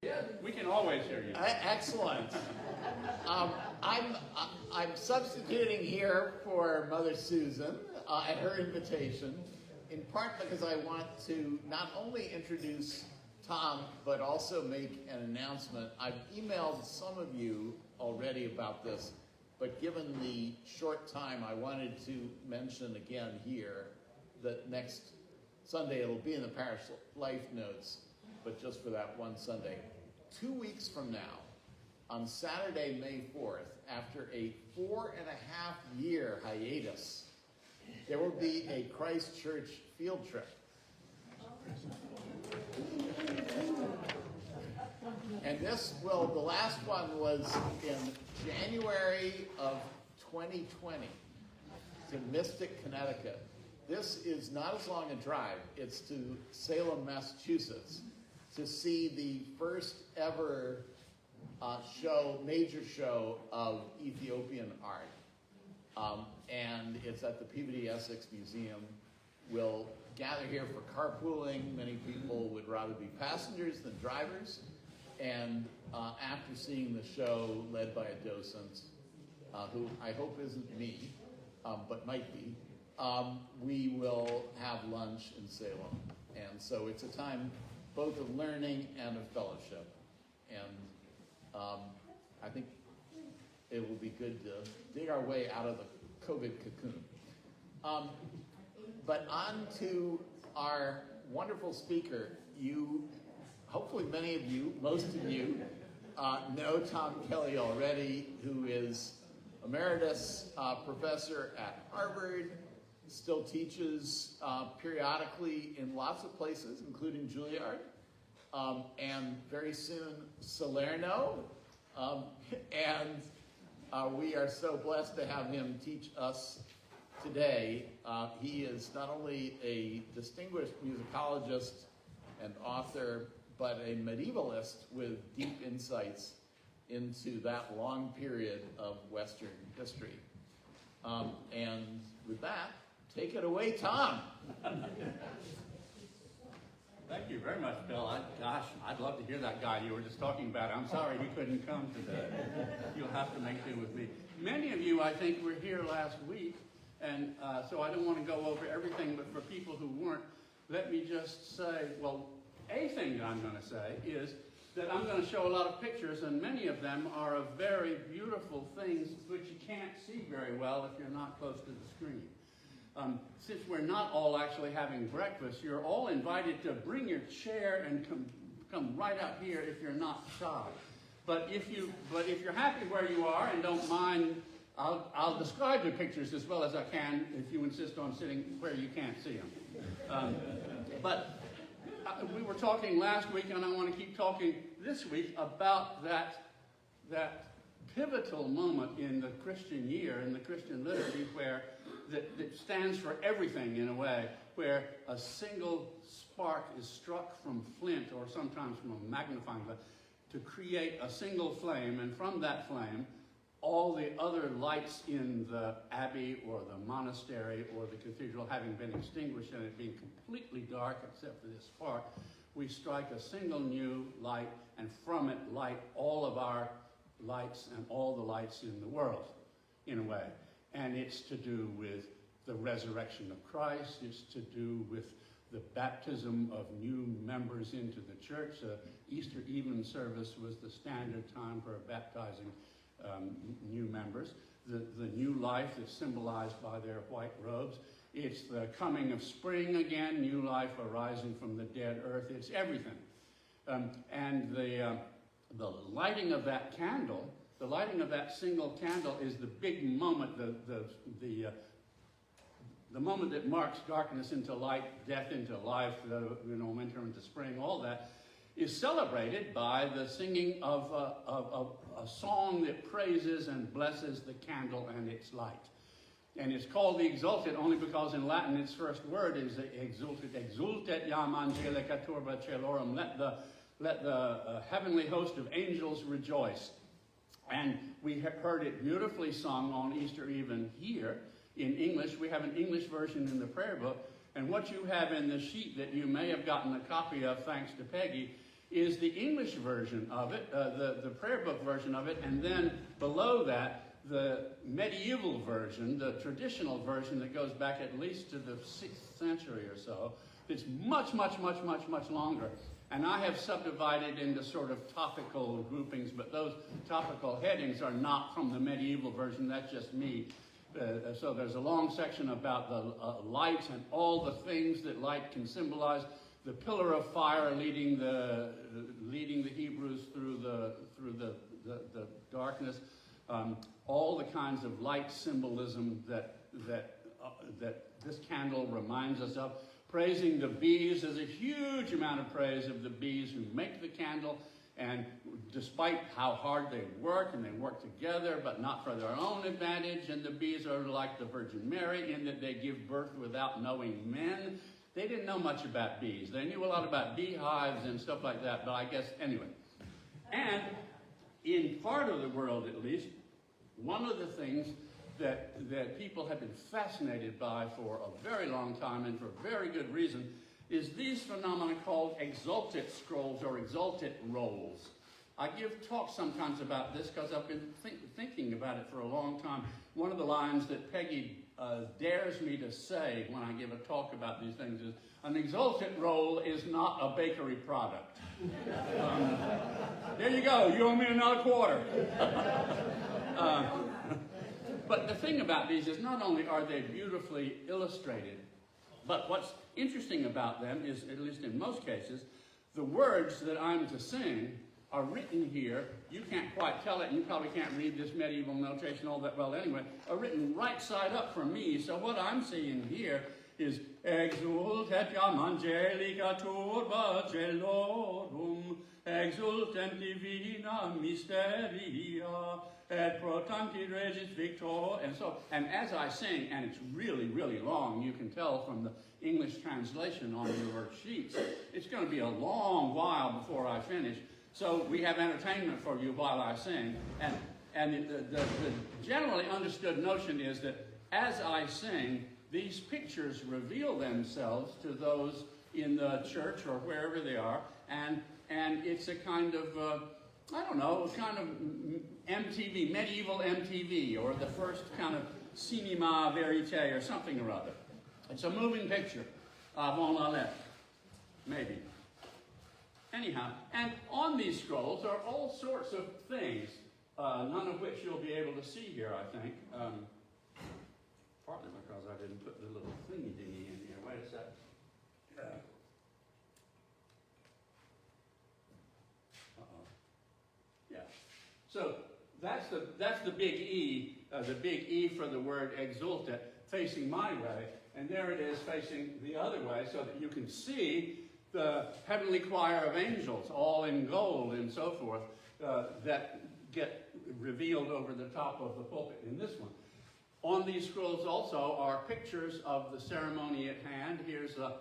We can always hear you. Excellent. I'm substituting here for Mother Susan at her invitation, in part because I want to not only introduce Tom, but also make an announcement. I've emailed some of you already about this, but given the short time, I wanted to mention again here that next Sunday, it'll be in the parish life notes, but just for that one Sunday. 2 weeks from now, on Saturday, May 4th, after a 4.5-year hiatus, there will be a Christchurch field trip. And the last one was in January of 2020 to Mystic, Connecticut. This is not as long a drive. It's to Salem, Massachusetts, to see the first ever major show of Ethiopian art. And it's at the Peabody Essex Museum. We'll gather here for carpooling. Many people would rather be passengers than drivers. And after seeing the show led by a docent, who I hope isn't me, but might be, we will have lunch in Salem. And so it's a time both of learning and of fellowship. And I think it will be good to dig our way out of the COVID cocoon. But on to our wonderful speaker. Hopefully many of you, most of you, know Tom Kelly already, who is emeritus professor at Harvard, still teaches periodically in lots of places, including Juilliard, and very soon Salerno. And we are so blessed to have him teach us today. He is not only a distinguished musicologist and author, but a medievalist with deep insights into that long period of Western history. And with that, take it away, Tom. Thank you very much, Bill. I'd love to hear that guy you were just talking about. I'm sorry he couldn't come today. You'll have to make do with me. Many of you, I think, were here last week, and so I don't want to go over everything, but for people who weren't, let me just say, well, a thing that I'm going to say is that I'm going to show a lot of pictures, and many of them are of very beautiful things which you can't see very well if you're not close to the screen. Since we're not all actually having breakfast, you're all invited to bring your chair and come right out here if you're not shy. But if you're happy where you are and don't mind, I'll describe the pictures as well as I can if you insist on sitting where you can't see them. But we were talking last week, and I want to keep talking this week about that pivotal moment in the Christian year, in the Christian liturgy, where that stands for everything in a way, where a single spark is struck from flint or sometimes from a magnifying glass to create a single flame, and from that flame, all the other lights in the abbey or the monastery or the cathedral having been extinguished and it being completely dark except for this spark, we strike a single new light, and from it light all of our lights and all the lights in the world, in a way. And it's to do with the resurrection of Christ. It's to do with the baptism of new members into the church. Easter evening service was the standard time for baptizing new members. The new life that's symbolized by their white robes. It's the coming of spring again, new life arising from the dead earth. It's everything. And the lighting of that candle, the lighting of that single candle is the big moment, the moment that marks darkness into light, death into life, winter into spring, all that, is celebrated by the singing of a song that praises and blesses the candle and its light. And it's called the Exultet only because in Latin its first word is Exultet. Exultet iam angelica turba celorum. Let the heavenly host of angels rejoice. And we have heard it beautifully sung on Easter Eve here in English. We have an English version in the prayer book. And what you have in the sheet that you may have gotten a copy of, thanks to Peggy, is the English version of it, the prayer book version of it, and then below that, the medieval version, the traditional version that goes back at least to the 6th century or so. It's much, much, much, much, much longer. And I have subdivided into sort of topical groupings, but those topical headings are not from the medieval version, that's just me. So there's a long section about the light and all the things that light can symbolize. The pillar of fire leading the Hebrews through the darkness. All the kinds of light symbolism that this candle reminds us of. Praising the bees, there's a huge amount of praise of the bees who make the candle, and despite how hard they work, and they work together, but not for their own advantage, and the bees are like the Virgin Mary in that they give birth without knowing men. They didn't know much about bees. They knew a lot about beehives and stuff like that, but I guess, anyway. And in part of the world, at least, one of the things that people have been fascinated by for a very long time, and for very good reason, is these phenomena called Exultet scrolls or Exultet rolls. I give talks sometimes about this because I've been thinking about it for a long time. One of the lines that Peggy dares me to say when I give a talk about these things is, an Exultet roll is not a bakery product. There you go, you owe me another quarter. But the thing about these is not only are they beautifully illustrated, but what's interesting about them is, at least in most cases, the words that I'm to sing are written here. You can't quite tell it, and you probably can't read this medieval notation all that well anyway, are written right side up for me. So what I'm seeing here is Exultet jam angelica turba celorum, exultem divina mysteria, et pro tanti regis victor, and as I sing, and it's really, really long, you can tell from the English translation on your sheets, it's going to be a long while before I finish. So we have entertainment for you while I sing, and the generally understood notion is that as I sing, these pictures reveal themselves to those in the church or wherever they are, and it's a kind of I don't know, kind of MTV, medieval MTV, or the first kind of cinema verite or something or other. It's a moving picture avant la lettre, maybe. Anyhow, and on these scrolls are all sorts of things, none of which you'll be able to see here, I think. Partly because I didn't put the little thingy-dingy in here. Wait a sec. Yeah. So that's the big E for the word Exultet, facing my way, and there it is facing the other way, so that you can see the heavenly choir of angels, all in gold and so forth, that get revealed over the top of the pulpit in this one. On these scrolls also are pictures of the ceremony at hand. Here's a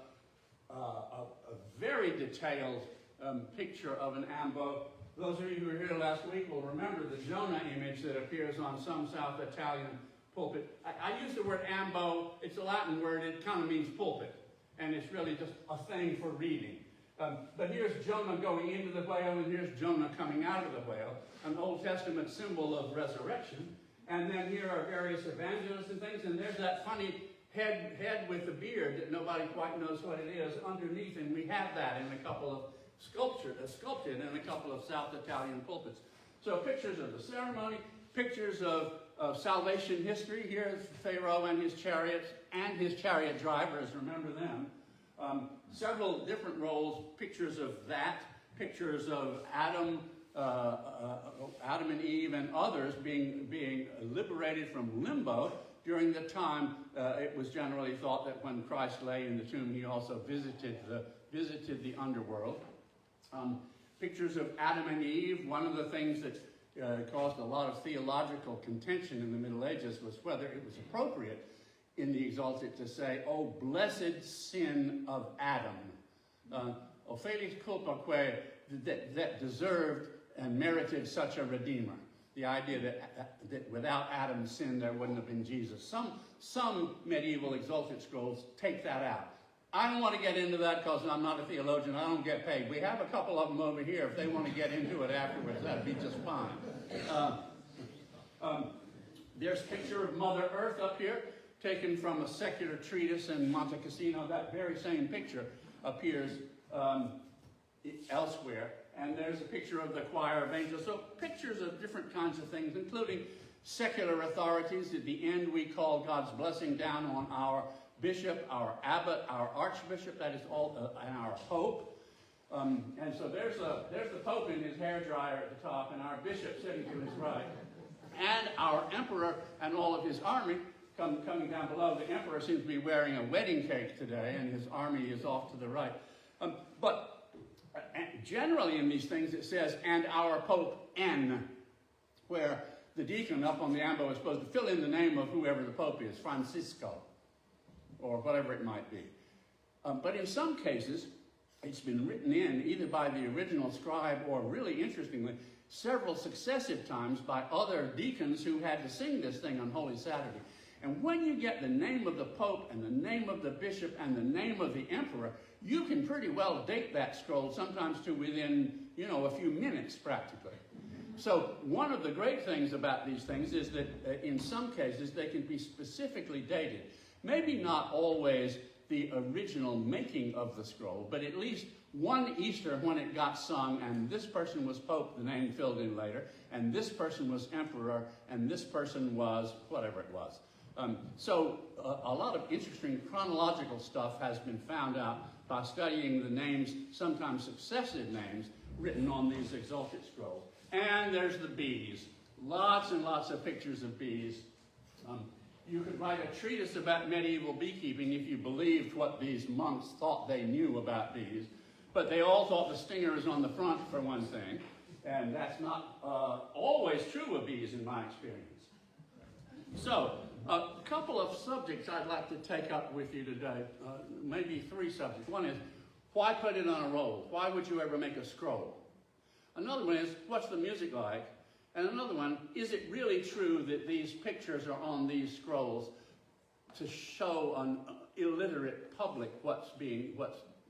very detailed picture of an ambo. Those of you who were here last week will remember the Jonah image that appears on some South Italian pulpit. I use the word ambo. It's a Latin word. It kind of means pulpit. And it's really just a thing for reading. But here's Jonah going into the whale, and here's Jonah coming out of the whale, an Old Testament symbol of resurrection. And then here are various evangelists and things, and there's that funny head with the beard that nobody quite knows what it is underneath, and we have that in a couple of sculpted in a couple of South Italian pulpits. So pictures of the ceremony, pictures of salvation history. Here's Pharaoh and his chariots and his chariot drivers, remember them. Several different roles, pictures of that, pictures of Adam and Eve and others being liberated from limbo during the time it was generally thought that when Christ lay in the tomb, he also visited the underworld. Pictures of Adam and Eve. One of the things that caused a lot of theological contention in the Middle Ages was whether it was appropriate in the Exultet to say, "Oh, blessed sin of Adam, o felix culpaque that deserved and merited such a redeemer." The idea that without Adam's sin there wouldn't have been Jesus. Some medieval Exultet scrolls take that out. I don't want to get into that because I'm not a theologian. I don't get paid. We have a couple of them over here. If they want to get into it afterwards, that'd be just fine. There's a picture of Mother Earth up here, taken from a secular treatise in Monte Cassino. That very same picture appears elsewhere. And there's a picture of the choir of angels. So pictures of different kinds of things, including secular authorities. At the end, we call God's blessing down on our bishop, our abbot, our archbishop, that is all, and our pope. And so there's the pope in his hairdryer at the top, and our bishop sitting to his right. And our emperor and all of his army coming down below. The emperor seems to be wearing a wedding cake today, and his army is off to the right. But generally in these things it says, and our Pope N, where the deacon up on the ambo is supposed to fill in the name of whoever the Pope is, Francisco, or whatever it might be. But in some cases, it's been written in either by the original scribe or, really interestingly, several successive times by other deacons who had to sing this thing on Holy Saturday. And when you get the name of the Pope and the name of the bishop and the name of the emperor, you can pretty well date that scroll, sometimes to within, a few minutes practically. So one of the great things about these things is that in some cases they can be specifically dated. Maybe not always the original making of the scroll, but at least one Easter when it got sung, and this person was Pope, the name filled in later, and this person was Emperor, and this person was whatever it was. So a lot of interesting chronological stuff has been found out by studying the names, sometimes successive names, written on these Exultet scrolls. And there's the bees. Lots and lots of pictures of bees. You could write a treatise about medieval beekeeping if you believed what these monks thought they knew about bees. But they all thought the stinger is on the front, for one thing. And that's not always true of bees in my experience. So, a couple of subjects I'd like to take up with you today. Maybe three subjects. One is, why put it on a roll? Why would you ever make a scroll? Another one is, what's the music like? And another one, is it really true that these pictures are on these scrolls to show an illiterate public what's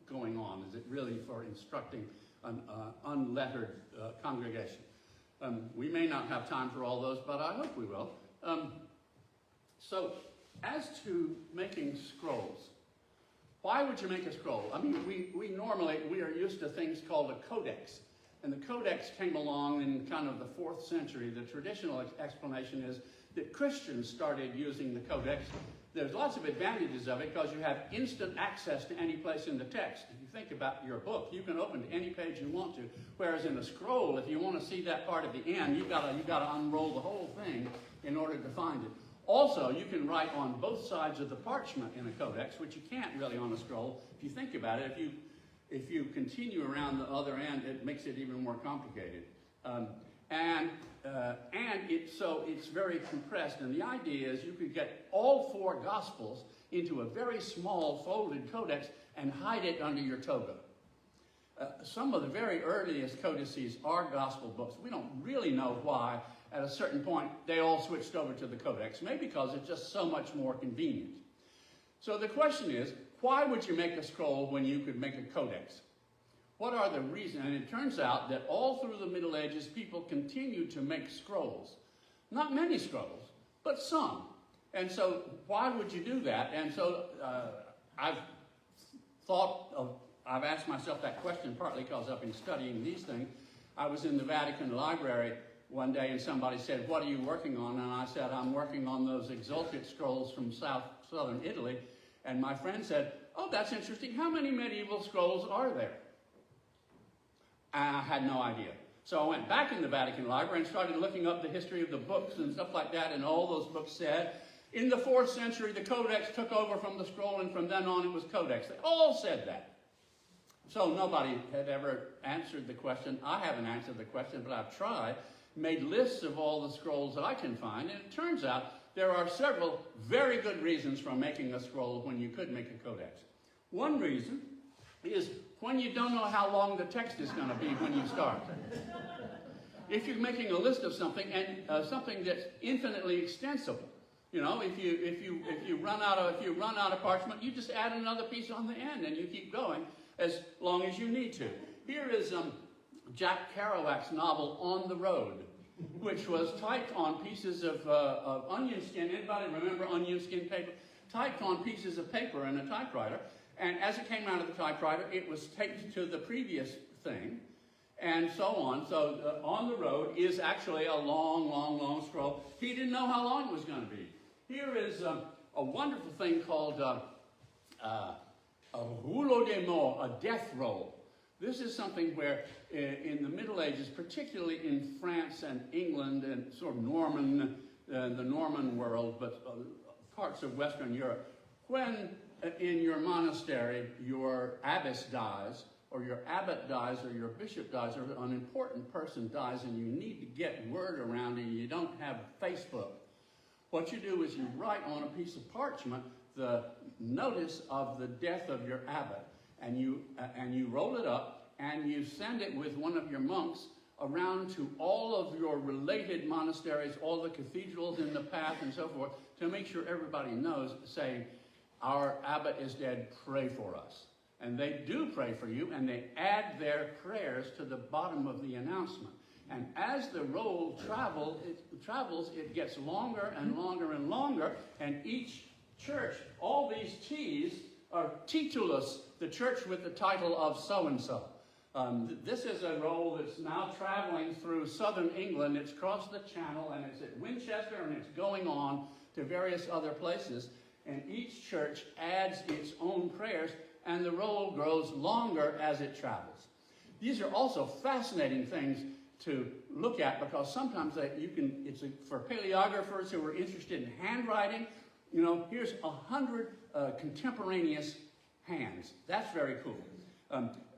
going on? Is it really for instructing an unlettered congregation? We may not have time for all those, but I hope we will. So, as to making scrolls, why would you make a scroll? I mean, we are used to things called a codex. And the codex came along in kind of the 4th century. The traditional explanation is that Christians started using the codex. There's lots of advantages of it because you have instant access to any place in the text. If you think about your book, you can open to any page you want to. Whereas in a scroll, if you want to see that part at the end, you've got to unroll the whole thing in order to find it. Also, you can write on both sides of the parchment in a codex, which you can't really on a scroll. If you think about it, if you continue around the other end, it makes it even more complicated. So it's very compressed. And the idea is you could get all 4 Gospels into a very small folded codex and hide it under your toga. Some of the very earliest codices are Gospel books. We don't really know why. At a certain point, they all switched over to the codex, maybe because it's just so much more convenient. So the question is, why would you make a scroll when you could make a codex? What are the reasons? And it turns out that all through the Middle Ages, people continued to make scrolls. Not many scrolls, but some. And so why would you do that? And so I've asked myself that question partly because I've been studying these things. I was in the Vatican Library one day and somebody said, what are you working on? And I said, I'm working on those Exultet scrolls from southern Italy. And my friend said, oh, that's interesting. How many medieval scrolls are there? And I had no idea. So I went back in the Vatican Library and started looking up the history of the books and stuff like that. And all those books said, in the 4th century, the codex took over from the scroll, and from then on it was codex. They all said that. So nobody had ever answered the question. I haven't answered the question, but I've tried. Made lists of all the scrolls that I can find, and it turns out there are several very good reasons for making a scroll when you could make a codex. One reason is when you don't know how long the text is going to be when you start. If you're making a list of something, and something that's infinitely extensible, You know, if you run out of parchment, you just add another piece on the end, and you keep going as long as you need to. Here is Jack Kerouac's novel On the Road, which was typed on pieces of onion skin. Anybody remember onion skin paper? Typed on pieces of paper in a typewriter, and as it came out of the typewriter, it was taped to the previous thing, and so on. So On the Road is actually a long, long, long scroll. He didn't know how long it was going to be. Here is a wonderful thing called a rouleau de mort, a death roll. This is something where in the Middle Ages, particularly in France and England and sort of the Norman world, but parts of Western Europe, when in your monastery your abbess dies, or your abbot dies, or your bishop dies, or an important person dies, and you need to get word around and you don't have Facebook, what you do is you write on a piece of parchment the notice of the death of your abbot, and you roll it up, and you send it with one of your monks around to all of your related monasteries, all the cathedrals in the path and so forth, to make sure everybody knows, saying, our abbot is dead, pray for us. And they do pray for you, and they add their prayers to the bottom of the announcement. And as the roll travels, it gets longer and longer and longer, and each church, all these T's are titulus, the church with the title of so-and-so. This is a roll that's now traveling through southern England. It's crossed the channel, and it's at Winchester, and it's going on to various other places. And each church adds its own prayers, and the roll grows longer as it travels. These are also fascinating things to look at, because sometimes for paleographers who are interested in handwriting, you know, here's 100 contemporaneous hands. That's very cool.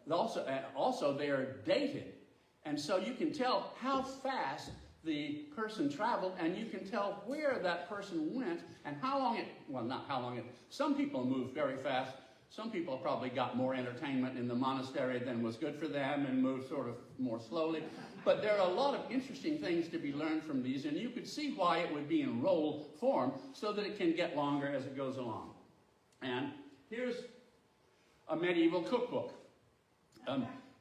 Also, they are dated, and so you can tell how fast the person traveled, and you can tell where that person went and how long some people moved very fast. Some people probably got more entertainment in the monastery than was good for them and moved sort of more slowly. But there are a lot of interesting things to be learned from these, and you could see why it would be in roll form so that it can get longer as it goes along. And here's a medieval cookbook.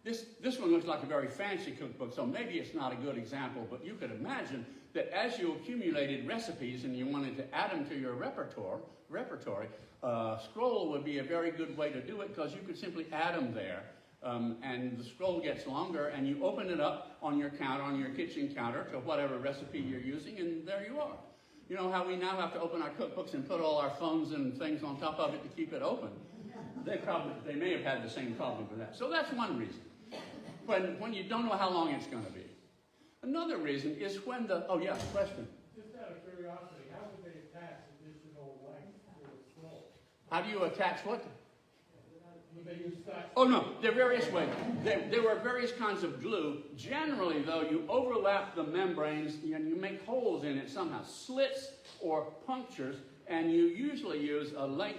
This one looks like a very fancy cookbook, so maybe it's not a good example, but you could imagine that as you accumulated recipes and you wanted to add them to your repertory, scroll would be a very good way to do it, because you could simply add them there. And the scroll gets longer, and you open it up on your counter, on your kitchen counter, to whatever recipe you're using, and there you are. You know how we now have to open our cookbooks and put all our phones and things on top of it to keep it open? They may have had the same problem with that. So that's one reason. When you don't know how long it's going to be. Another reason is when question. Just out of curiosity, how would they attach additional length to a scroll? How do you attach what? Would they use fax? Oh, no, there are various ways. There were various kinds of glue. Generally, though, you overlap the membranes and you make holes in it somehow, slits or punctures, and you usually use another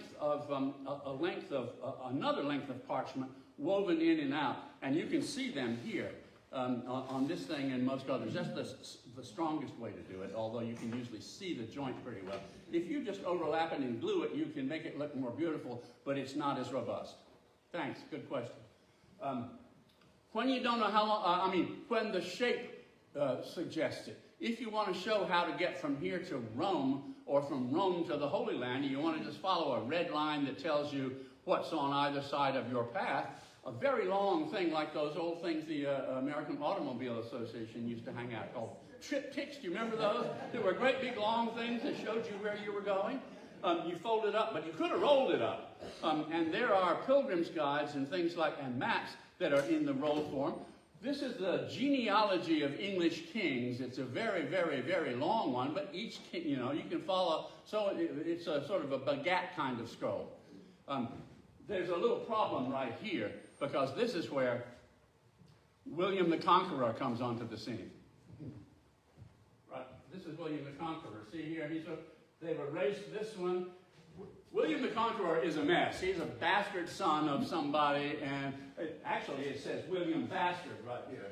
length of parchment woven in and out, and you can see them here on this thing and most others. That's the strongest way to do it, although you can usually see the joint pretty well. If you just overlap it and glue it, you can make it look more beautiful, but it's not as robust. Thanks, good question. When you don't know how long, when the shape suggests it. If you want to show how to get from here to Rome, or from Rome to the Holy Land, you want to just follow a red line that tells you what's on either side of your path. A very long thing like those old things the American Automobile Association used to hang out called triptychs. Do you remember those? They were great big long things that showed you where you were going. You fold it up, but you could have rolled it up. And there are pilgrim's guides and things and maps that are in the roll form. This is the genealogy of English kings. It's a very, very, very long one, but each king, you can follow. So it's a sort of a baguette kind of scroll. There's a little problem right here, because this is where William the Conqueror comes onto the scene. Right, this is William the Conqueror. See here, they've erased this one. William the Conqueror is a mess. He's a bastard son of somebody, and actually it says William Bastard right here.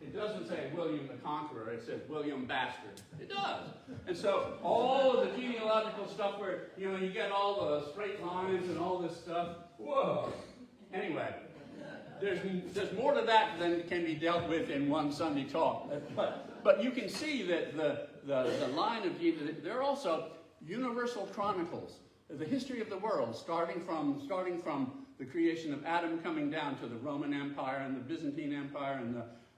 It doesn't say William the Conqueror, it says William Bastard. It does. And so all of the genealogical stuff where, you get all the straight lines and all this stuff, whoa. Anyway, there's more to that than can be dealt with in one Sunday talk. But you can see that the line of Jesus, there are also universal chronicles, the history of the world, starting from the creation of Adam coming down to the Roman Empire and the Byzantine Empire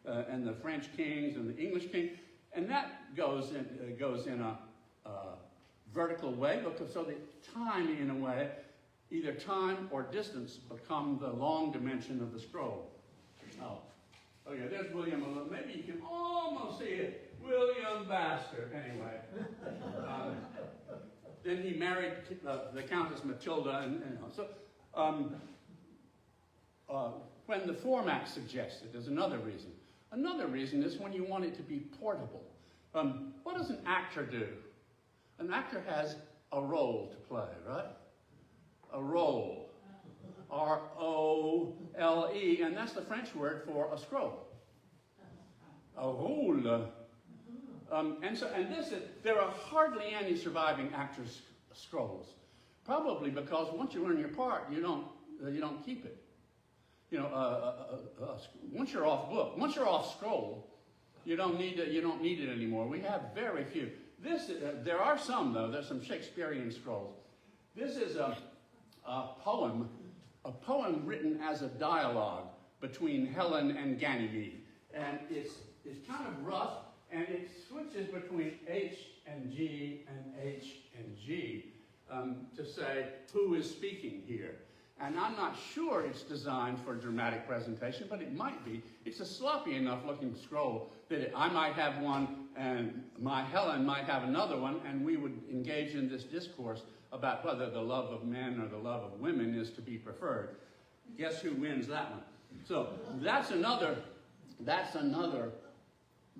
and the French kings and the English king, and that goes in a vertical way, because so that time, in a way, either time or distance become the long dimension of the scroll. Oh yeah, there's William. Maybe you can almost see it. William Bastard. Anyway, then he married the Countess Matilda, and so. When the format suggests it, there's another reason. Another reason is when you want it to be portable. What does an actor do? An actor has a role to play, right? A role. R-O-L-E, and that's the French word for a scroll. A rôle. There are hardly any surviving actors' scrolls. Probably because once you learn your part, you don't keep it. Once you're off book, once you're off scroll, you don't need it anymore. We have very few. There are some though. There's some Shakespearean scrolls. This is a poem written as a dialogue between Helen and Ganymede, and it's kind of rough, and it switches between H and G and H and G to say who is speaking here. And I'm not sure it's designed for dramatic presentation, but it might be. It's a sloppy enough looking scroll that I might have one and my Helen might have another one, and we would engage in this discourse about whether the love of men or the love of women is to be preferred. Guess who wins that one? So that's another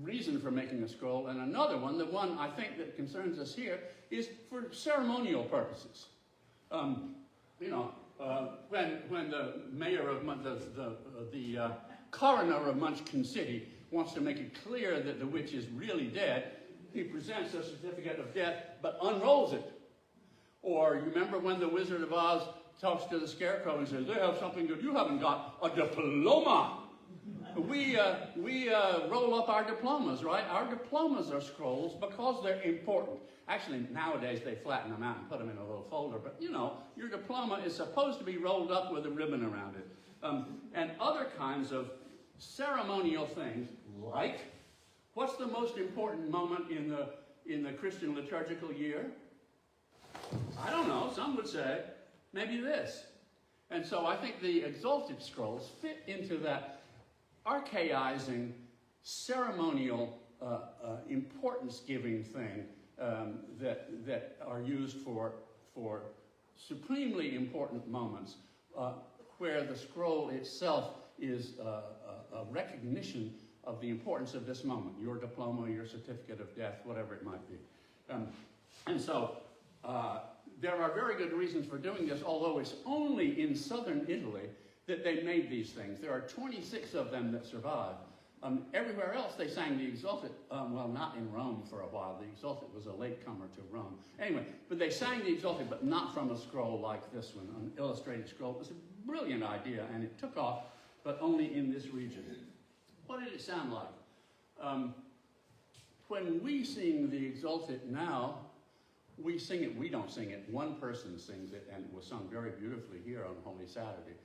reason for making a scroll. And another one, the one I think that concerns us here, is for ceremonial purposes. When the mayor of the coroner of Munchkin City wants to make it clear that the witch is really dead, he presents a certificate of death but unrolls it. Or you remember when the Wizard of Oz talks to the Scarecrow and says, "They have something good. You haven't got a diploma." We roll up our diplomas, right? Our diplomas are scrolls because they're important. Actually, nowadays they flatten them out and put them in a little folder. But, your diploma is supposed to be rolled up with a ribbon around it. And other kinds of ceremonial things, like, what's the most important moment in the Christian liturgical year? I don't know. Some would say maybe this. And so I think the Exultet scrolls fit into that archaizing, ceremonial, importance-giving thing that are used for supremely important moments, where the scroll itself is a recognition of the importance of this moment, your diploma, your certificate of death, whatever it might be. And so there are very good reasons for doing this, although it's only in southern Italy that they made these things. There are 26 of them that survive. Everywhere else they sang the Exultet, well, not in Rome for a while. The Exultet was a latecomer to Rome. Anyway, but they sang the Exultet, but not from a scroll like this one, an illustrated scroll. It was a brilliant idea, and it took off, but only in this region. What did it sound like? When we sing the Exultet now, we sing it, we don't sing it, one person sings it, and it was sung very beautifully here on Holy Saturday.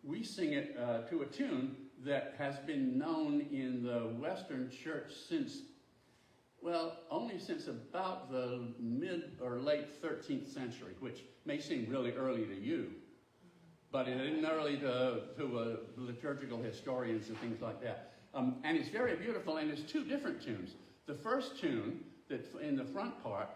We sing it to a tune that has been known in the Western Church only since about the mid or late 13th century, which may seem really early to you, but it isn't early to liturgical historians and things like that. And it's very beautiful, and it's two different tunes. The first tune, that in the front part,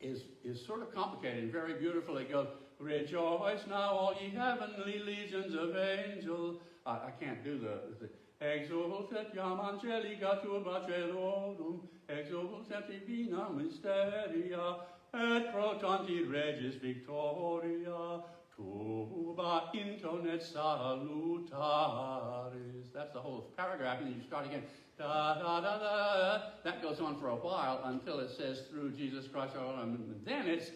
is sort of complicated and very beautiful. It goes, "Rejoice now, all ye heavenly legions of angels." I can't do the "Exultet iam angelica turba celorum, exultet divina mysteria, et pro tanti regis victoria, Tuba intonet salutaris. That's the whole paragraph, and then you start again. Da, da, da, da. That goes on for a while until it says, through Jesus Christ our Lord. And then it's,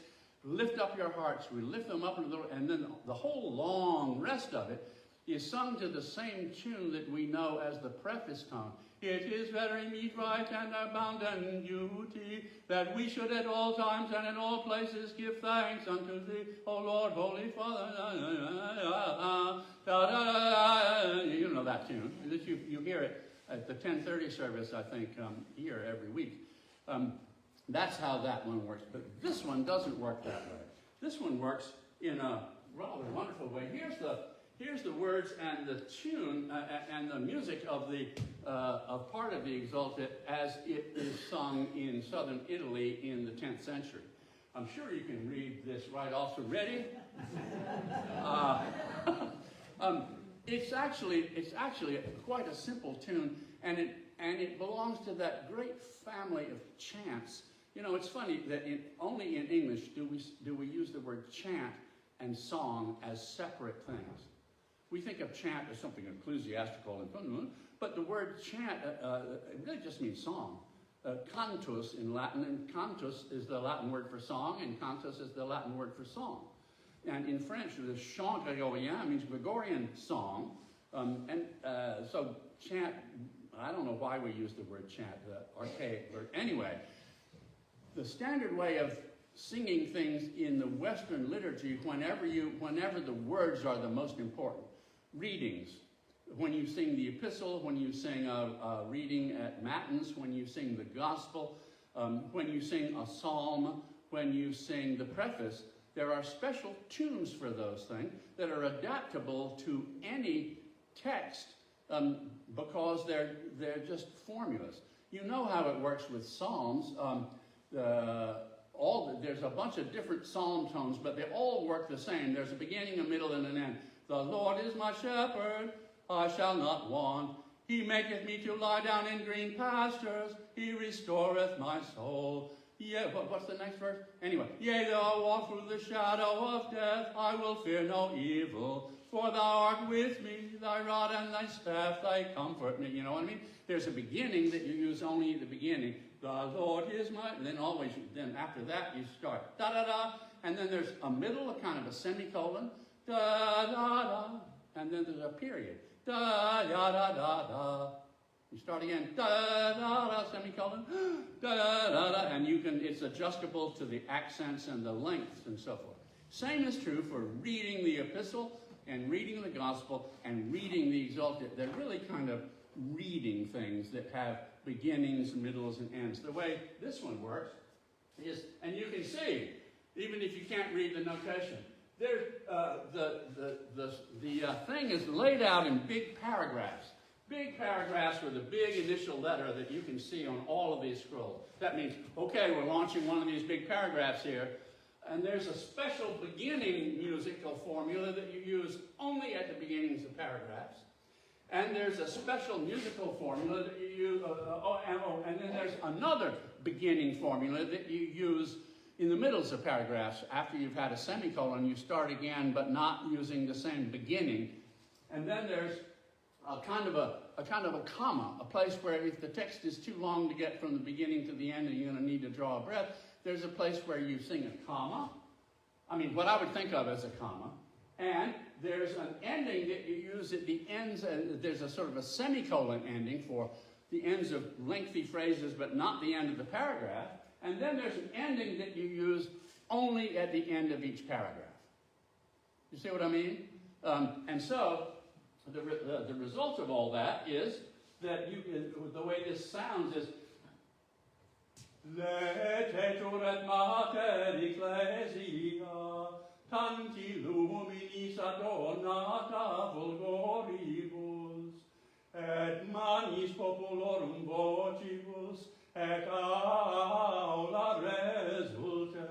lift up your hearts. We lift them up, and then the whole long rest of it is sung to the same tune that we know as the preface tone. It is very meet, right, and our bounden duty, that we should at all times and in all places give thanks unto thee, O Lord, Holy Father. You know that tune. You hear it at the 10:30 service, I think, here every week. That's how that one works. But this one doesn't work that way. This one works in a rather wonderful way. Here's the words and the tune and the music of the of part of the Exultet as it is sung in southern Italy in the 10th century. I'm sure you can read this right off. So ready? It's actually quite a simple tune, and it belongs to that great family of chants. You know, it's funny that only in English do we use the word chant and song as separate things. We think of chant as something ecclesiastical and fun, but the word chant it really just means song. Cantus in Latin, and cantus is the Latin word for song, and cantus is the Latin word for song. And in French, the chant grégorien means Gregorian song, so chant. I don't know why we use the word chant, the archaic word. Anyway, the standard way of singing things in the Western liturgy, whenever the words are the most important. Readings, when you sing the epistle, when you sing a reading at matins, when you sing the gospel, when you sing a psalm, when you sing the preface, there are special tunes for those things that are adaptable to any text because they're just formulas. You know how it works with psalms. There's a bunch of different psalm tones, but they all work the same. There's a beginning, a middle, and an end. The Lord is my shepherd, I shall not want. He maketh me to lie down in green pastures. He restoreth my soul. Yeah, what's the next verse? Anyway, yea, though I walk through the shadow of death, I will fear no evil. For thou art with me, thy rod and thy staff, they comfort me. You know what I mean? There's a beginning that you use only at the beginning. The Lord is my, and then after that you start da-da-da, and then there's a middle, a kind of a semicolon, da-da-da, and then there's a period, da-da-da-da-da. You start again, da-da-da, semicolon, da-da-da-da, and it's adjustable to the accents and the lengths and so forth. Same is true for reading the epistle and reading the gospel and reading the Exultet. They're really kind of reading things that have beginnings, middles, and ends. The way this one works is, and you can see, even if you can't read the notation, there's the thing is laid out in big paragraphs. Big paragraphs with a big initial letter that you can see on all of these scrolls. That means, okay, we're launching one of these big paragraphs here, and there's a special beginning musical formula that you use only at the beginnings of paragraphs. And there's a special musical formula that you use, and then there's another beginning formula that you use in the middles of paragraphs. After you've had a semicolon, you start again, but not using the same beginning. And then there's a kind of a comma, a place where if the text is too long to get from the beginning to the end and you're going to need to draw a breath, there's a place where you sing a comma. I mean, what I would think of as a comma. And there's an ending that you use at the ends. There's a sort of a semicolon ending for the ends of lengthy phrases, but not the end of the paragraph. And then there's an ending that you use only at the end of each paragraph. You see what I mean? And so the result of all that is that the way this sounds is Letetur et mater ecclesia tanti luminis adornata vulgoribus et manis populorum vocibus et aula resulte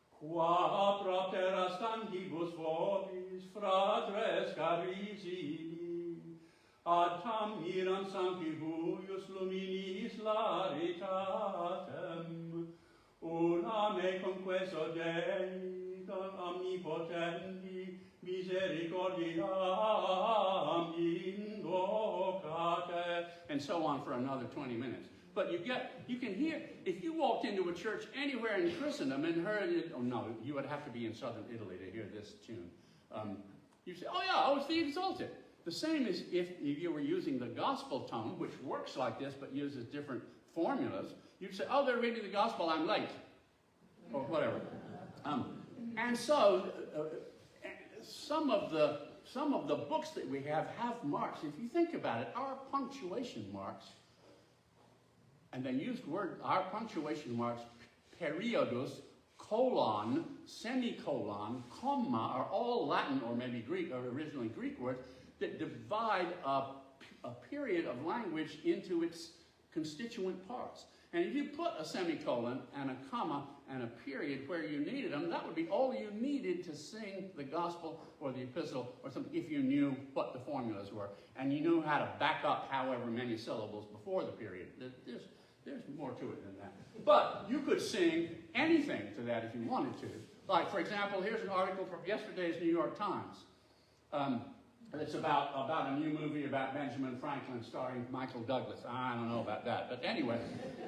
qua propter stantibus vobis fratres carissimi ad tam miram sancti huius luminis laritatem una me conqueso Dei omnipotenti, misericordiam invocate, and so on for another 20 minutes. But you can hear, if you walked into a church anywhere in Christendom and heard it, oh no, you would have to be in southern Italy to hear this tune. You'd say, oh yeah, it's the Exultet. The same as if you were using the gospel tone, which works like this but uses different formulas. You'd say, oh, they're reading the gospel, I'm late. Or whatever. And so, some of the books that we have marks. If you think about it, our punctuation marks, and they used our punctuation marks, periodus, colon, semicolon, comma, are all Latin or maybe Greek, or originally Greek words, that divide a period of language into its constituent parts. And if you put a semicolon and a comma and a period where you needed them, that would be all you needed to sing the gospel or the epistle or something, if you knew what the formulas were. And you knew how to back up however many syllables before the period. There's more to it than that. But you could sing anything to that if you wanted to. Like, for example, here's an article from yesterday's New York Times. It's about a new movie about Benjamin Franklin starring Michael Douglas. I don't know about that, but anyway,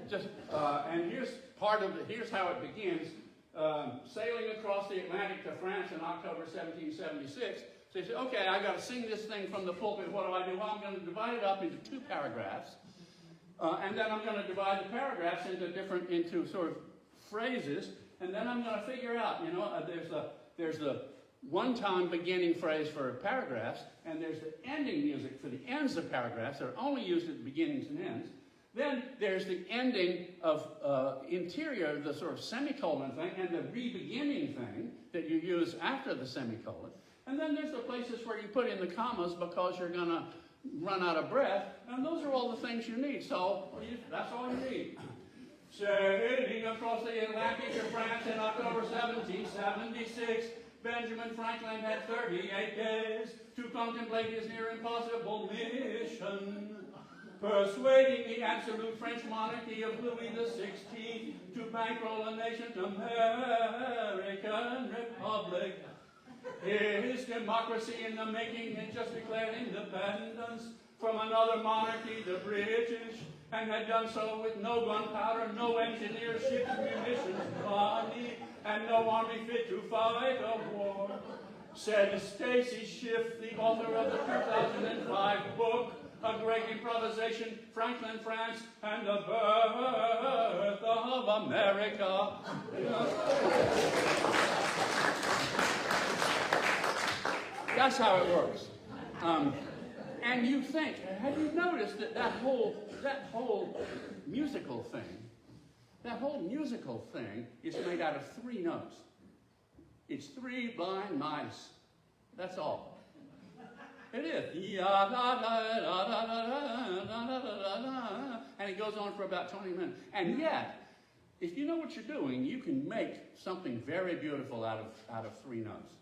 and here's how it begins. Sailing across the Atlantic to France in October 1776. So you say, okay, I got to sing this thing from the pulpit. What do I do? Well, I'm going to divide it up into 2 paragraphs, and then I'm going to divide the paragraphs into sort of phrases, and then I'm going to figure out. There's the one-time beginning phrase for paragraphs, and there's the ending music for the ends of paragraphs that are only used at the beginnings and ends. Then there's the ending of interior, the sort of semicolon thing, and the re-beginning thing that you use after the semicolon. And then there's the places where you put in the commas because you're going to run out of breath, and those are all the things you need. So that's all you need. Sailing across the Atlantic to France in October 1776, Benjamin Franklin had 38 days to contemplate his near impossible mission, persuading the absolute French monarchy of Louis XVI to bankroll a nation's American Republic. His democracy in the making had just declared independence from another monarchy, the British, and had done so with no gunpowder, no engineers, ships, munitions, money, and no army fit to fight a war. Said Stacy Schiff, the author of the 2005 book, A Great Improvisation, Franklin, France, and the Birth of America. That's how it works. And you think, have you noticed that whole musical thing is made out of 3 notes. It's 3 blind mice. That's all. It is. And it goes on for about 20 minutes. And yet, if you know what you're doing, you can make something very beautiful out of 3 notes.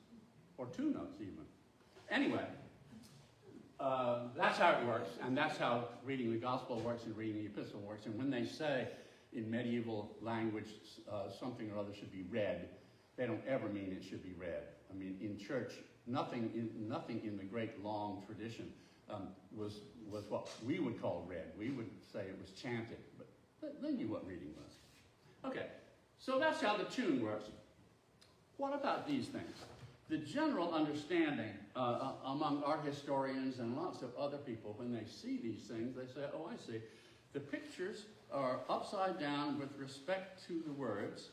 Or 2 notes even. Anyway, that's how it works, and that's how reading the gospel works and reading the epistle works. And when they say in medieval language something or other should be read, they don't ever mean it should be read. I mean, in church, nothing in the great long tradition was what we would call read. We would say it was chanted, but they knew what reading was. Okay, so that's how the tune works. What about these things? The general understanding among art historians and lots of other people, when they see these things, they say, oh, I see. The pictures are upside down with respect to the words,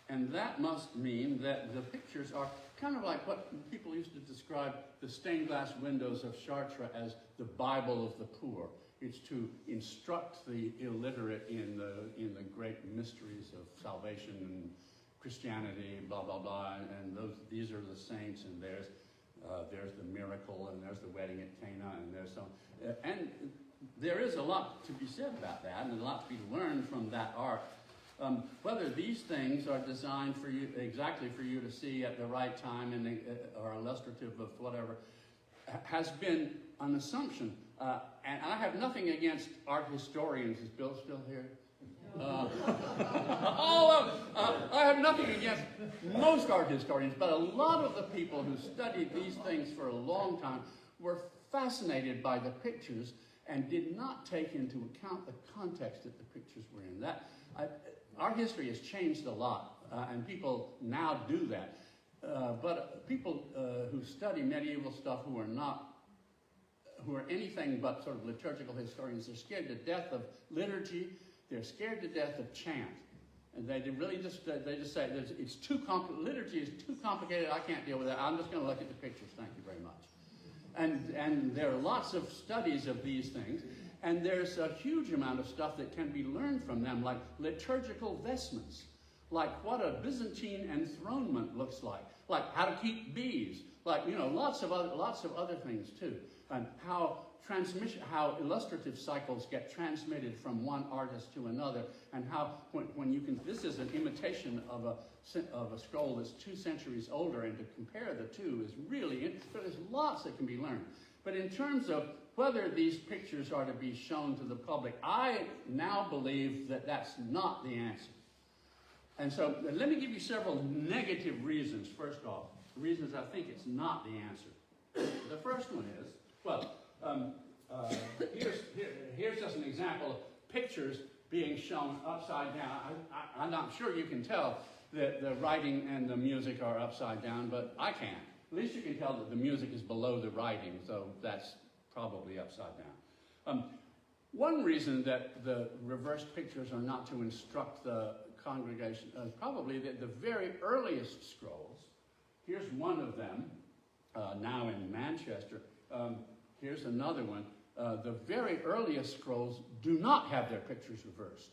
and that must mean that the pictures are kind of like what people used to describe the stained glass windows of Chartres as the Bible of the poor. It's to instruct the illiterate in the great mysteries of salvation and Christianity, blah, blah, blah, and these are the saints, and there's the miracle, and there's the wedding at Cana, and there's some, and there is a lot to be said about that, and a lot to be learned from that art. Whether these things are designed for you, exactly for you to see at the right time, and are illustrative of whatever, has been an assumption And I have nothing against art historians. Is Bill still here? I have nothing against most art historians, but a lot of the people who studied these things for a long time were fascinated by the pictures and did not take into account the context that the pictures were in. Art history has changed a lot, and people now do that. But people who study medieval stuff who are anything but sort of liturgical historians, they're scared to death of liturgy. They're scared to death of chant, and they just say it's too complicated. Liturgy is too complicated. I can't deal with that. I'm just going to look at the pictures. Thank you very much. And there are lots of studies of these things, and there's a huge amount of stuff that can be learned from them, like liturgical vestments, like what a Byzantine enthronement looks like how to keep bees, like lots of other things too, and how illustrative cycles get transmitted from one artist to another, and how when you can, this is an imitation of a scroll that's 2 centuries older, and to compare the two is really interesting. There's lots that can be learned. But in terms of whether these pictures are to be shown to the public, I now believe that that's not the answer. And so let me give you several negative reasons, first off, reasons I think it's not the answer. The first one is, here's just an example of pictures being shown upside down. I'm not sure you can tell that the writing and the music are upside down, but I can. At least you can tell that the music is below the writing, so that's probably upside down. One reason that the reversed pictures are not to instruct the congregation, probably that the very earliest scrolls, here's one of them, now in Manchester. Here's another one. The very earliest scrolls do not have their pictures reversed.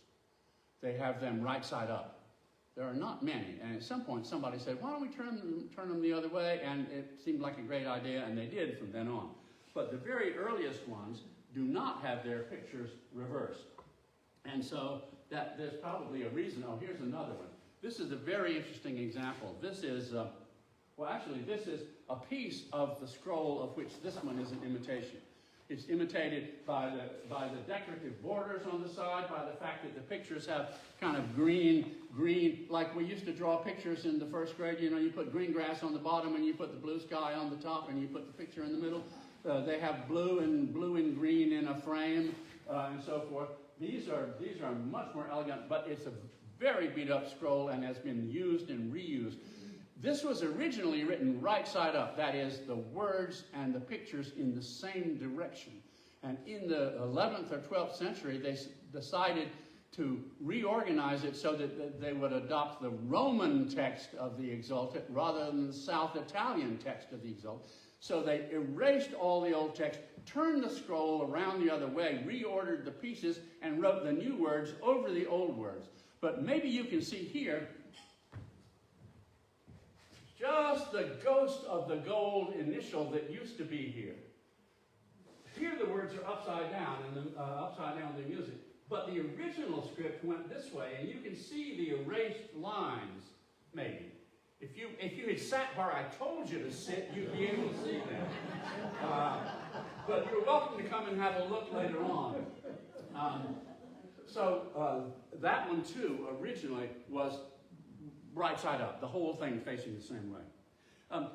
They have them right side up. There are not many. And at some point somebody said, why don't we turn them the other way? And it seemed like a great idea, and they did from then on. But the very earliest ones do not have their pictures reversed. And so there's probably a reason. Oh, here's another one. This is a very interesting example. This is, this is a piece of the scroll of which this one is an imitation. It's imitated by the decorative borders on the side, by the fact that the pictures have kind of green, like we used to draw pictures in the first grade. You put green grass on the bottom and you put the blue sky on the top and you put the picture in the middle. They have blue and green in a frame and so forth. These are much more elegant, but it's a very beat up scroll and has been used and reused. This was originally written right side up, that is, the words and the pictures in the same direction. And in the 11th or 12th century, they decided to reorganize it so that they would adopt the Roman text of the Exultet rather than the South Italian text of the Exultet. So they erased all the old text, turned the scroll around the other way, reordered the pieces, and wrote the new words over the old words. But maybe you can see here, just the ghost of the gold initial that used to be here. Here the words are upside down, and upside down the music. But the original script went this way, and you can see the erased lines, maybe. If you had sat where I told you to sit, you'd be able to see them. But you're welcome to come and have a look later on. That one, too, originally was right side up, the whole thing facing the same way.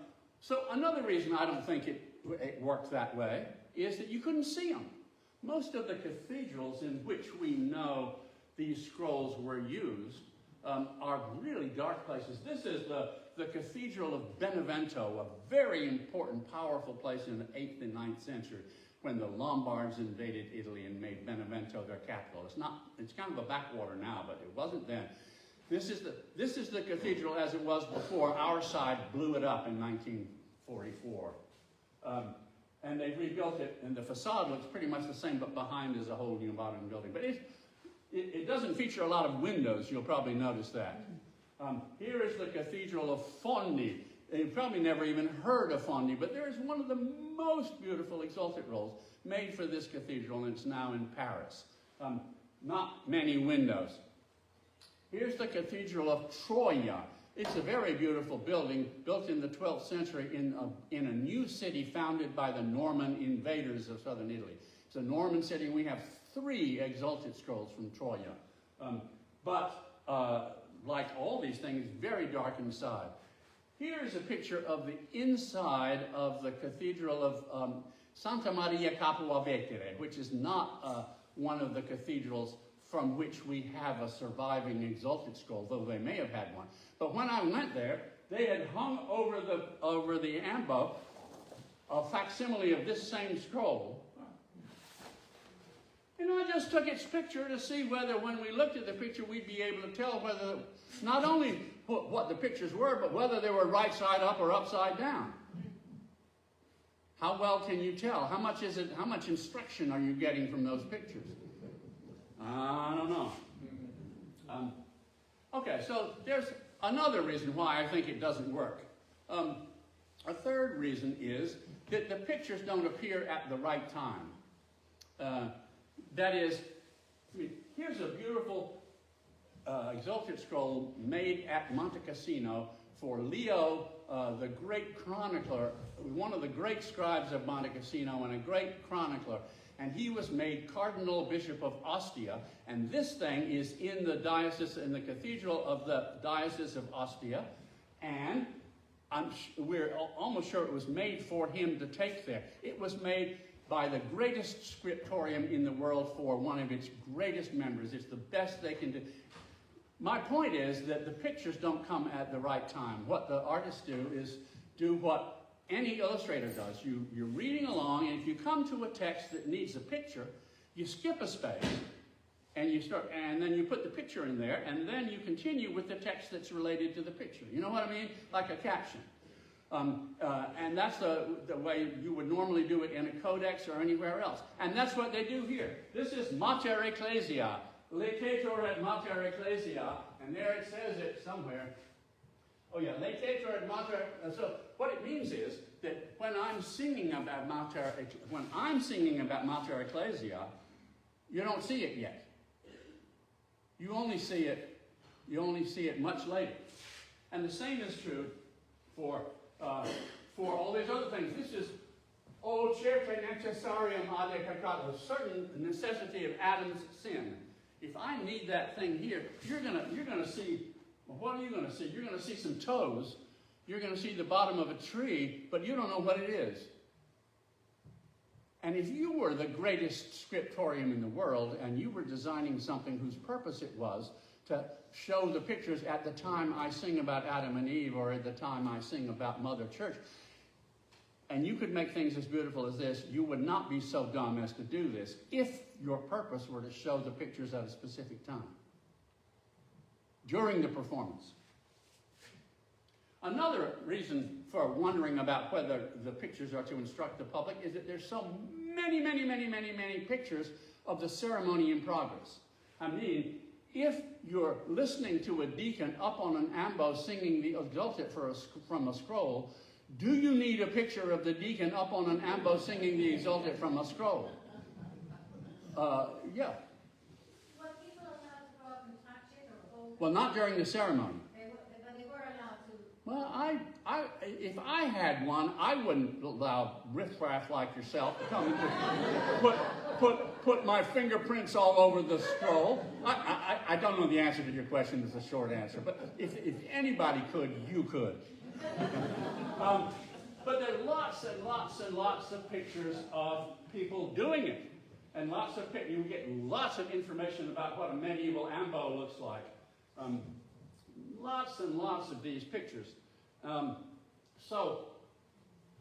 So another reason I don't think it worked that way is that you couldn't see them. Most of the cathedrals in which we know these scrolls were used are really dark places. This is the Cathedral of Benevento, a very important, powerful place in the 8th and 9th century when the Lombards invaded Italy and made Benevento their capital. It's kind of a backwater now, but it wasn't then. This is the cathedral as it was before. Our side blew it up in 1944. And they rebuilt it, and the facade looks pretty much the same, but behind is a whole new modern building. But it doesn't feature a lot of windows. You'll probably notice that. Here is the Cathedral of Fondi. You've probably never even heard of Fondi, but there is one of the most beautiful Exultet rolls made for this cathedral, and it's now in Paris. Not many windows. Here's the Cathedral of Troia. It's a very beautiful building built in the 12th century in a new city founded by the Norman invaders of southern Italy. It's a Norman city, and we have 3 Exultet scrolls from Troya. Like all these things, very dark inside. Here's a picture of the inside of the Cathedral of Santa Maria Capua Vetere, which is not one of the cathedrals from which we have a surviving Exultet scroll, though they may have had one. But when I went there, they had hung over the ambo a facsimile of this same scroll. And I just took its picture to see whether, when we looked at the picture, we'd be able to tell whether, not only what the pictures were, but whether they were right side up or upside down. How well can you tell? How much is it? How much instruction are you getting from those pictures? I don't know. Okay, so there's another reason why I think it doesn't work. A third reason is that the pictures don't appear at the right time. That is, here's a beautiful Exultet scroll made at Monte Cassino for Leo, the great chronicler, one of the great scribes of Monte Cassino and a great chronicler. And he was made Cardinal Bishop of Ostia. And this thing is in the diocese, in the cathedral of the Diocese of Ostia. And we're almost sure it was made for him to take there. It was made by the greatest scriptorium in the world for one of its greatest members. It's the best they can do. My point is that the pictures don't come at the right time. What the artists do is do what any illustrator does. You're reading along, and if you come to a text that needs a picture, you skip a space, and then you put the picture in there, and then you continue with the text that's related to the picture. You know what I mean? Like a caption. And that's the way you would normally do it in a codex or anywhere else. And that's what they do here. This is Mater Ecclesia. Laetator et Mater Ecclesia. And there it says it somewhere. Oh yeah, Laetator et Mater. So what it means is that when I'm singing about Mater Ecclesia, you don't see it yet. You only see it much later. And the same is true for all these other things. This is O certe necessarium ade peccato, a certain necessity of Adam's sin. If I need that thing here, you're gonna see, well, what are you gonna see? You're gonna see some toes. You're gonna see the bottom of a tree, but you don't know what it is. And if you were the greatest scriptorium in the world, and you were designing something whose purpose it was to show the pictures at the time I sing about Adam and Eve, or at the time I sing about Mother Church, and you could make things as beautiful as this, you would not be so dumb as to do this if your purpose were to show the pictures at a specific time during the performance. Another reason for wondering about whether the pictures are to instruct the public is that there's so many pictures of the ceremony in progress. I mean, if you're listening to a deacon up on an ambo singing the Exultet from a scroll, do you need a picture of the deacon up on an ambo singing the Exultet from a scroll? Yeah. Were people allowed to go up and touch it or hold it? Well, not during the ceremony. But they were allowed to. Well, if I had one, I wouldn't allow riffraff like yourself to come and put my fingerprints all over the scroll. I don't know the answer to your question. It's a short answer. But if anybody could, you could. But there are lots and lots of pictures of people doing it. And you get lots of information about what a medieval ambo looks like. Lots and lots of these pictures. So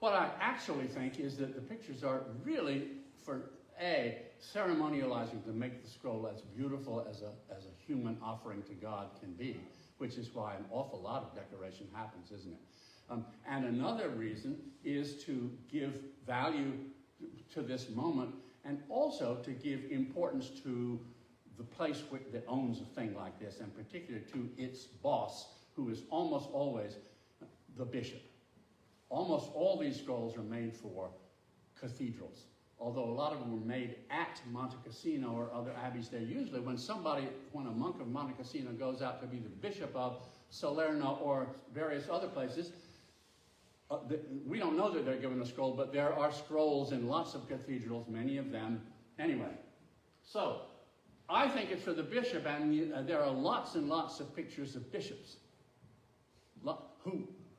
what I actually think is that the pictures are really for ceremonializing to make the scroll as beautiful as a human offering to God can be, which is why an awful lot of decoration happens, isn't it? And another reason is to give value to this moment, and also to give importance to the place that owns a thing like this, and particularly to its boss, who is almost always the bishop. Almost all these scrolls are made for cathedrals, although a lot of them were made at Monte Cassino or other abbeys. They're usually when a monk of Monte Cassino goes out to be the bishop of Salerno or various other places, we don't know that they're given a scroll, but there are scrolls in lots of cathedrals, many of them Anyway, so I think it's for the bishop, and there are lots and lots of pictures of bishops.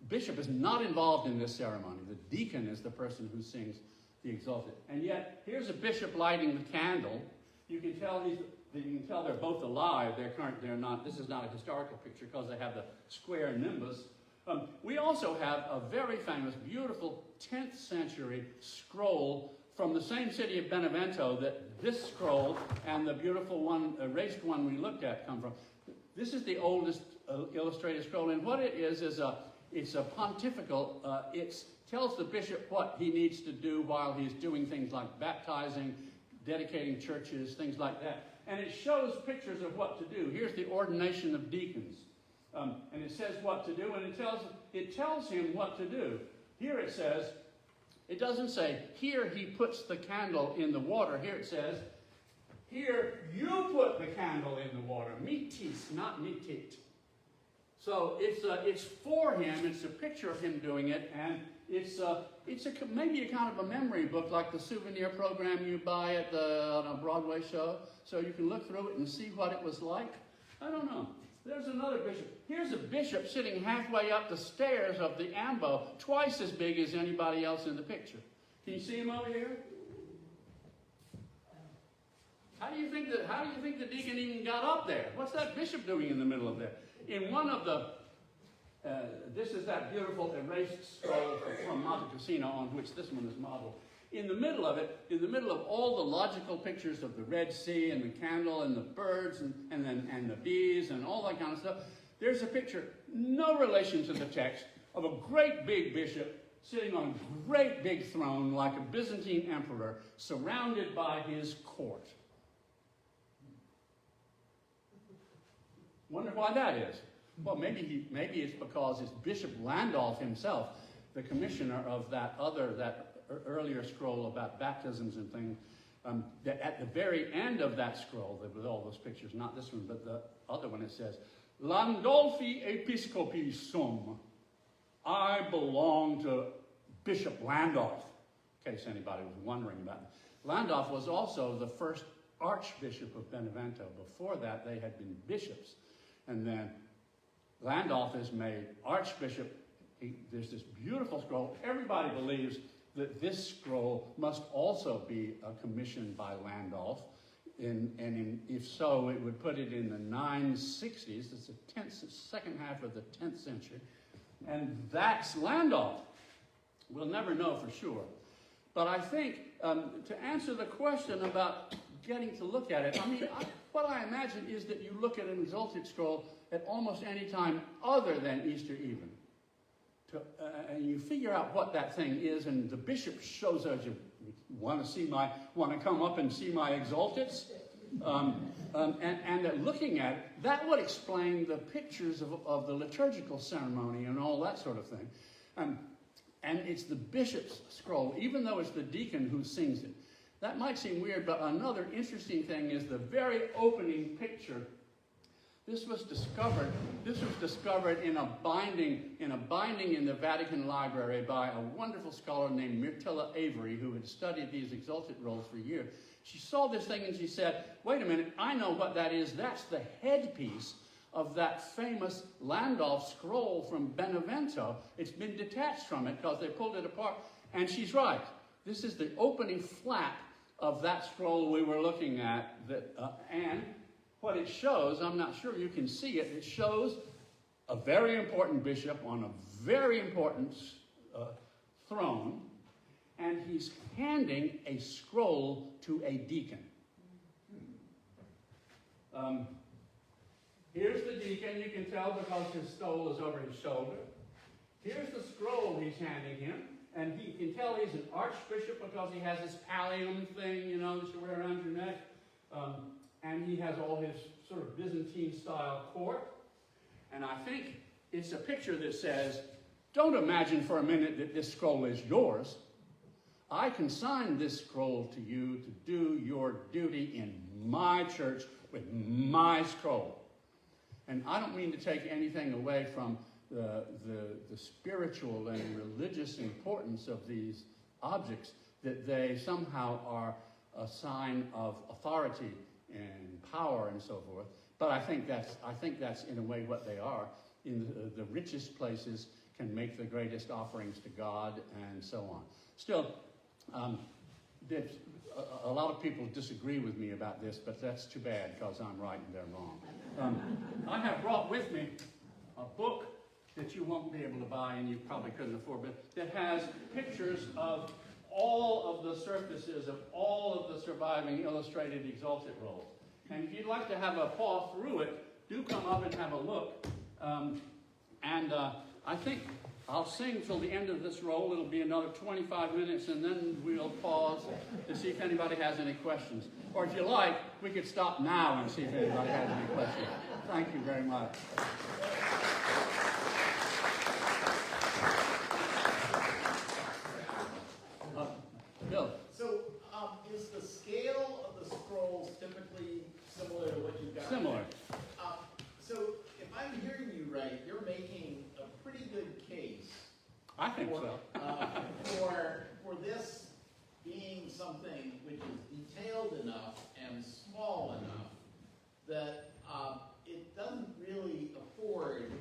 Bishop is not involved in this ceremony. The deacon is the person who sings the Exultet. And yet, here's a bishop lighting the candle. You can tell they're both alive. They're not. This is not a historical picture because they have the square nimbus. We also have a very famous, beautiful 10th century scroll from the same city of Benevento that this scroll and the beautiful one, erased one we looked at come from. This is the oldest illustrated scroll, and what it is it's a pontifical. It tells the bishop what he needs to do while he's doing things like baptizing, dedicating churches, things like that. And it shows pictures of what to do. Here's the ordination of deacons. And it says what to do, and it tells him what to do. Here it says, it doesn't say, here he puts the candle in the water. Here it says, here you put the candle in the water. Mitis, not mitit. So it's for him. It's a picture of him doing it, and it's maybe a kind of a memory book, like the souvenir program you buy on a Broadway show, so you can look through it and see what it was like. I don't know. There's another bishop. Here's a bishop sitting halfway up the stairs of the ambo, twice as big as anybody else in the picture. Can you see him over here? How do you think the deacon even got up there? What's that bishop doing in the middle of there? In one of the, this is that beautiful erased scroll from Monte Cassino on which this one is modeled. In the middle of it, in the middle of all the logical pictures of the Red Sea and the candle and the birds and the bees and all that kind of stuff, there's a picture, no relation to the text, of a great big bishop sitting on a great big throne like a Byzantine emperor, surrounded by his court. Wonder why that is. Well, maybe it's because it's Bishop Landolph himself, the commissioner of that earlier scroll about baptisms and things. That at the very end of that scroll, with all those pictures, not this one, but the other one, it says, Landolfi Episcopi sum. I belong to Bishop Landolph, in case anybody was wondering about it. Landolph was also the first Archbishop of Benevento. Before that, they had been bishops. And then Landolph is made Archbishop. There's this beautiful scroll. Everybody believes that this scroll must also be commissioned by Landolph. If so, it would put it in the 960s. It's the second half of the 10th century. And that's Landolph. We'll never know for sure. But I think to answer the question about getting to look at it, what I imagine is that you look at an Exultet scroll at almost any time other than Easter even. And you figure out what that thing is, and the bishop shows us, you want to come up and see my Exultets? And that looking at it, that would explain the pictures of the liturgical ceremony and all that sort of thing. And it's the bishop's scroll, even though it's the deacon who sings it. That might seem weird, but another interesting thing is the very opening picture. This was discovered in a binding in the Vatican Library by a wonderful scholar named Myrtilla Avery, who had studied these Exultet rolls for years. She saw this thing and she said, wait a minute, I know what that is. That's the headpiece of that famous Landolph scroll from Benevento. It's been detached from it because they pulled it apart. And she's right. This is the opening flap of that scroll we were looking at. And what it shows, I'm not sure you can see it, it shows a very important bishop on a very important throne, and he's handing a scroll to a deacon. Here's the deacon, you can tell because his stole is over his shoulder. Here's the scroll he's handing him, and you can tell he's an archbishop because he has this pallium thing, that you wear around your neck. And he has all his sort of Byzantine-style court. And I think it's a picture that says, don't imagine for a minute that this scroll is yours. I consign this scroll to you to do your duty in my church with my scroll. And I don't mean to take anything away from the spiritual and religious importance of these objects, that they somehow are a sign of authority and power and so forth. But I think that's in a way what they are. In the richest places can make the greatest offerings to God and so on. Still, a lot of people disagree with me about this, but that's too bad because I'm right and they're wrong. I have brought with me a book that you won't be able to buy and you probably couldn't afford, but that has pictures of all of the surfaces of all of the surviving illustrated Exultet rolls. And if you'd like to have a paw through it, do come up and have a look. I think I'll sing till the end of this roll. It'll be another 25 minutes, and then we'll pause to see if anybody has any questions. Or if you like, we could stop now and see if anybody has any questions. Thank you very much. Bill. So, is the scale of the scrolls typically similar to what you've got? Similar. So, if I'm hearing you right, you're making a pretty good case. I think so. For this being something which is detailed enough and small enough that it doesn't really afford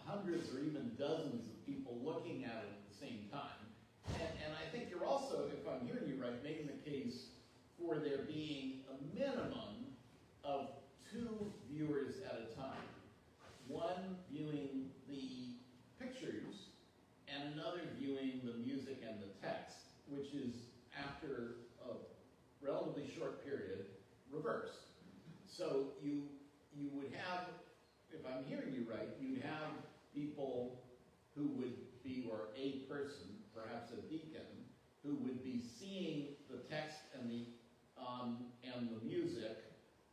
hundreds or even dozens of people looking at it at the same time. And I think you're also, if I'm hearing you right, making the case for there being a minimum of 2 viewers at a time. One viewing the pictures and another viewing the music and the text, which is, after a relatively short period, reversed. So you would have, if I'm hearing you right, you'd have people who would be, or a person, perhaps a deacon, who would be seeing the text and the music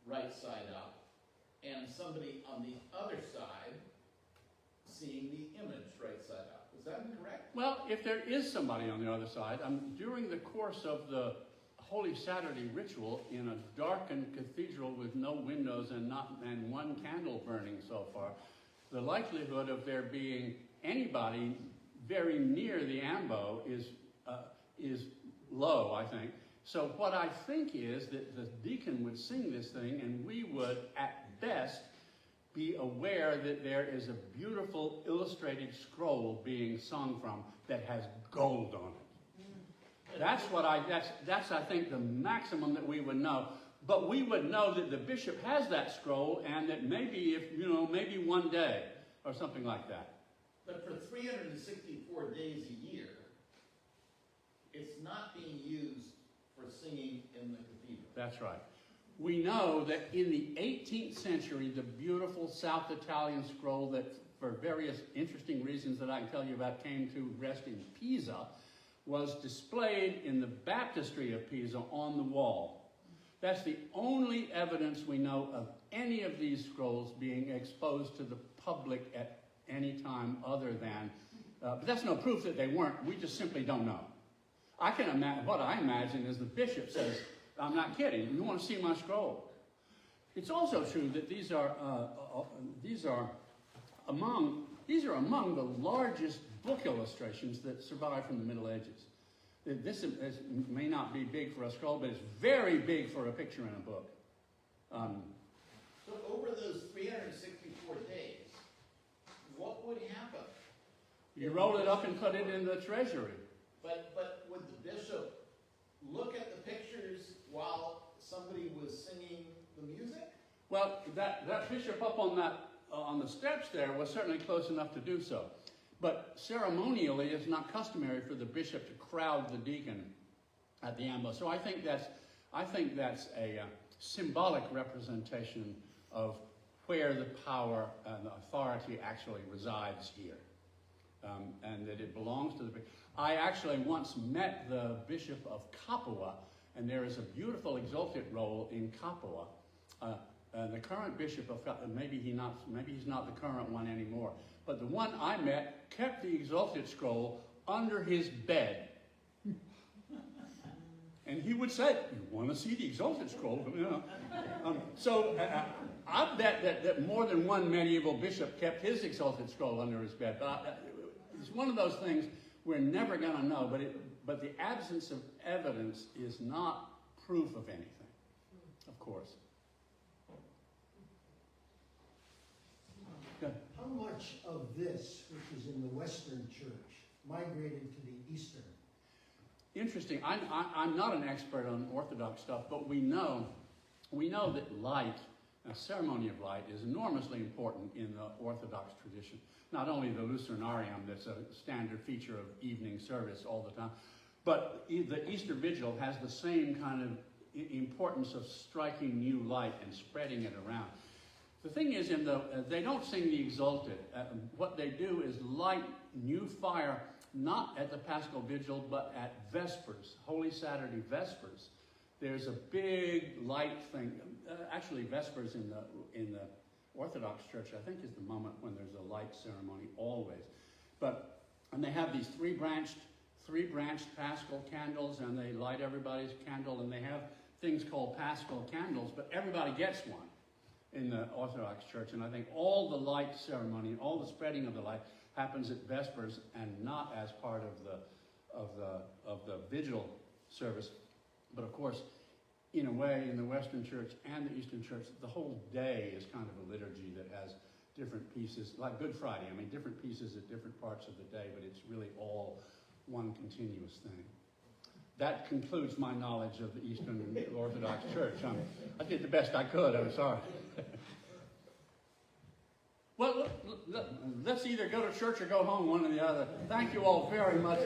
right side up, and somebody on the other side seeing the image right side up. Is that correct? Well, if there is somebody on the other side, during the course of the Holy Saturday ritual in a darkened cathedral with no windows and one candle burning so far, the likelihood of there being anybody very near the ambo is low, I think. So what I think is that the deacon would sing this thing, and we would, at best, be aware that there is a beautiful illustrated scroll being sung from that has gold on it. That's I think the maximum that we would know. But we would know that the bishop has that scroll, and that maybe maybe one day or something like that. But for 364 days a year, it's not being used for singing in the cathedral. That's right. We know that in the 18th century, the beautiful South Italian scroll that, for various interesting reasons that I can tell you about, came to rest in Pisa, was displayed in the baptistry of Pisa on the wall. That's the only evidence we know of any of these scrolls being exposed to the public at any time other than, but that's no proof that they weren't. We just simply don't know. I can imagine, what I imagine is the bishop says, I'm not kidding, you want to see my scroll. It's also true that these are among the largest book illustrations that survive from the Middle Ages. This may not be big for a scroll, but it's very big for a picture in a book. So over those 364 days, what would happen? You roll it up and put it in the treasury. But would the bishop look at the pictures while somebody was singing the music? Well, that bishop up on the steps there was certainly close enough to do so. But ceremonially, it's not customary for the bishop to crowd the deacon at the ambo. So I think that's a symbolic representation of where the power and the authority actually resides here, and that it belongs to the bishop. I actually once met the bishop of Capua, and there is a beautiful Exultet roll in Capua. The current bishop of Capua, maybe he's not the current one anymore, but the one I met kept the Exultet scroll under his bed. And he would say, you want to see the Exultet scroll? So I bet that more than one medieval bishop kept his Exultet scroll under his bed. But it's one of those things we're never going to know. But But the absence of evidence is not proof of anything, of course. Good. How much of this, which is in the Western church, migrated to the Eastern? Interesting. I'm not an expert on Orthodox stuff, but we know that light, a ceremony of light, is enormously important in the Orthodox tradition. Not only the Lucernarium, that's a standard feature of evening service all the time, but the Easter Vigil has the same kind of importance of striking new light and spreading it around. The thing is, they don't sing the Exultet. What they do is light new fire, not at the Paschal Vigil, but at Vespers, Holy Saturday Vespers. There's a big light thing. Actually, Vespers in the Orthodox Church, I think, is the moment when there's a light ceremony always. And they have these three-branched Paschal candles, and they light everybody's candle, and they have things called Paschal candles, but everybody gets one in the Orthodox Church. And I think all the light ceremony, all the spreading of the light happens at Vespers and not as part of the vigil service. But of course, in a way, in the Western Church and the Eastern Church, the whole day is kind of a liturgy that has different pieces, like Good Friday. I mean, different pieces at different parts of the day, but it's really all one continuous thing. That concludes my knowledge of the Eastern Orthodox Church. I did the best I could. I'm sorry. Well, let's either go to church or go home, one or the other. Thank you all very much.